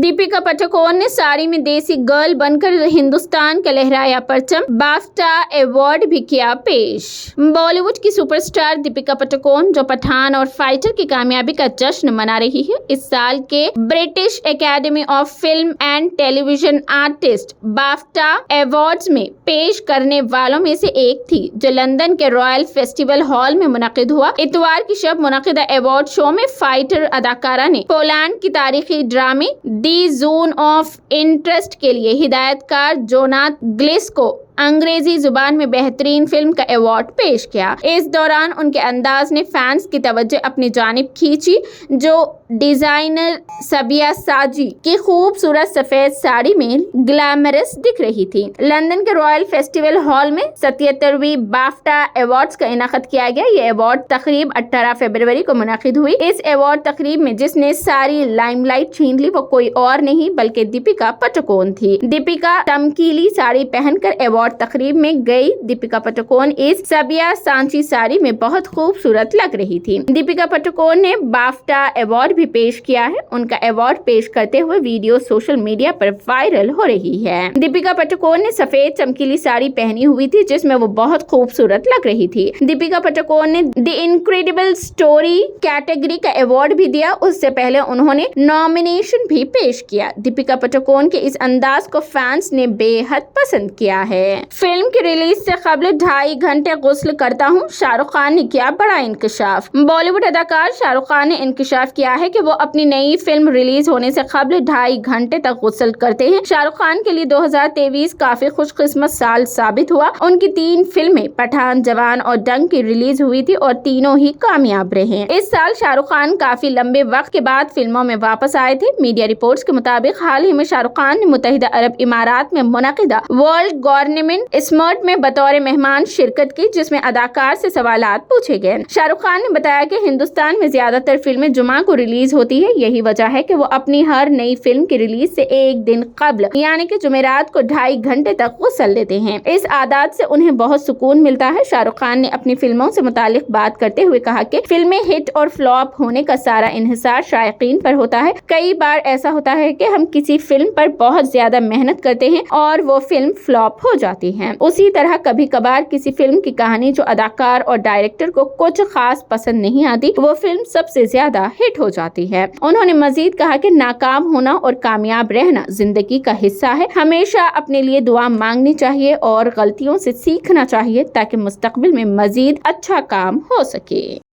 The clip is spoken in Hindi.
दीपिका पादुकोण ने साड़ी में देसी गर्ल बनकर हिंदुस्तान का लहराया परचम, बाफ्टा अवार्ड भी किया पेश। बॉलीवुड की सुपरस्टार दीपिका पादुकोण जो पठान और फाइटर की कामयाबी का जश्न मना रही है, इस साल के British academy of film and television artist BAFTA awards में पेश करने वालों में से एक थी, जो लंदन के रॉयल फेस्टिवल हॉल में मुनक़िद हुआ। इतवार की शब मुनक़िदा अवार्ड शो में फाइटर अदाकारा ने पोलैंड की तारीखी ड्रामे दी जोन ऑफ इंटरेस्ट के लिए हिदायतकार जोनाथ ग्लिस को अंग्रेजी जुबान में बेहतरीन फिल्म का अवार्ड पेश किया। इस दौरान उनके अंदाज ने फैंस की तवज्जो अपनी जानिब खींची, जो डिजाइनर सबिया साजी की खूबसूरत सफेद साड़ी में ग्लैमरस दिख रही थी। लंदन के रॉयल फेस्टिवल हॉल में 77वीं बाफ्टा अवार्ड्स का इनाक़ाद किया गया। ये अवार्ड तकरीब 18 फरवरी को मुनक़िद हुई। इस अवार्ड तकरीब में जिसने सारी लाइमलाइट छीन ली वो कोई और नहीं बल्कि दीपिका पादुकोण थी। दीपिका चमकीली साड़ी पहनकर अवार्ड तकरीब में गई। दीपिका पादुकोण इस सबिया सांची साड़ी में बहुत खूबसूरत लग रही थी। दीपिका पादुकोण ने बाफ्टा अवार्ड भी पेश किया है। उनका अवार्ड पेश करते हुए वीडियो सोशल मीडिया पर वायरल हो रही है। दीपिका पादुकोण ने सफेद चमकीली साड़ी पहनी हुई थी, जिसमें वो बहुत खूबसूरत लग रही थी। दीपिका पादुकोण ने द इनक्रेडिबल स्टोरी कैटेगरी का अवार्ड भी दिया। उससे पहले उन्होंने नॉमिनेशन भी पेश किया। दीपिका पादुकोण के इस अंदाज को फैंस ने बेहद पसंद किया है। फिल्म की रिलीज से कबल 2.5 घंटे गुस्ल करता हूँ, शाहरुख खान ने किया बड़ा इंकशाफ। बॉलीवुड अदाकार शाहरुख खान ने इंकशाफ किया है कि वो अपनी नई फिल्म रिलीज होने से कबल 2.5 घंटे तक गुस्ल करते हैं। शाहरुख खान के लिए 2023 काफी खुशकिस्मत साल साबित हुआ। उनकी 3 फिल्में पठान, जवान और दंग की रिलीज हुई थी और तीनों ही कामयाब रहे। इस साल शाहरुख खान काफी लंबे वक्त के बाद फिल्मों में वापस आए थे। मीडिया रिपोर्ट्स के मुताबिक हाल ही में शाहरुख खान ने मुत्तहिदा अरब इमारात में मुनक़िदा वर्ल्ड गवर्नमेंट स्मर्ट में बतौर मेहमान शिरकत की, जिसमें अदाकार से सवालात पूछे गए। शाहरुख खान ने बताया कि हिंदुस्तान में ज्यादातर फिल्में जुमा को रिलीज होती है। यही वजह है कि वो अपनी हर नई फिल्म की रिलीज से एक दिन कबल यानी कि जुमेरात को 2.5 घंटे तक गुस्ल लेते हैं। इस आदत से उन्हें बहुत सुकून मिलता है। शाहरुख खान ने अपनी फिल्मों से मुतालिक बात करते हुए कहा कि फिल्में हिट और फ्लॉप होने का सारा इन्हिसार शायकीन पर होता है। कई बार ऐसा होता है कि हम किसी फिल्म पर बहुत ज्यादा मेहनत करते हैं और वो फिल्म फ्लॉप हो जाती है। उसी तरह कभी कभार किसी फिल्म की कहानी जो अदाकार और डायरेक्टर को कुछ खास पसंद नहीं आती, वो फिल्म सबसे ज्यादा हिट हो जाती है। उन्होंने मजीद कहा कि नाकाम होना और कामयाब रहना जिंदगी का हिस्सा है। हमेशा अपने लिए दुआ मांगनी चाहिए और गलतियों से सीखना चाहिए ताकि मुस्तकबिल में मजीद अच्छा काम हो सके।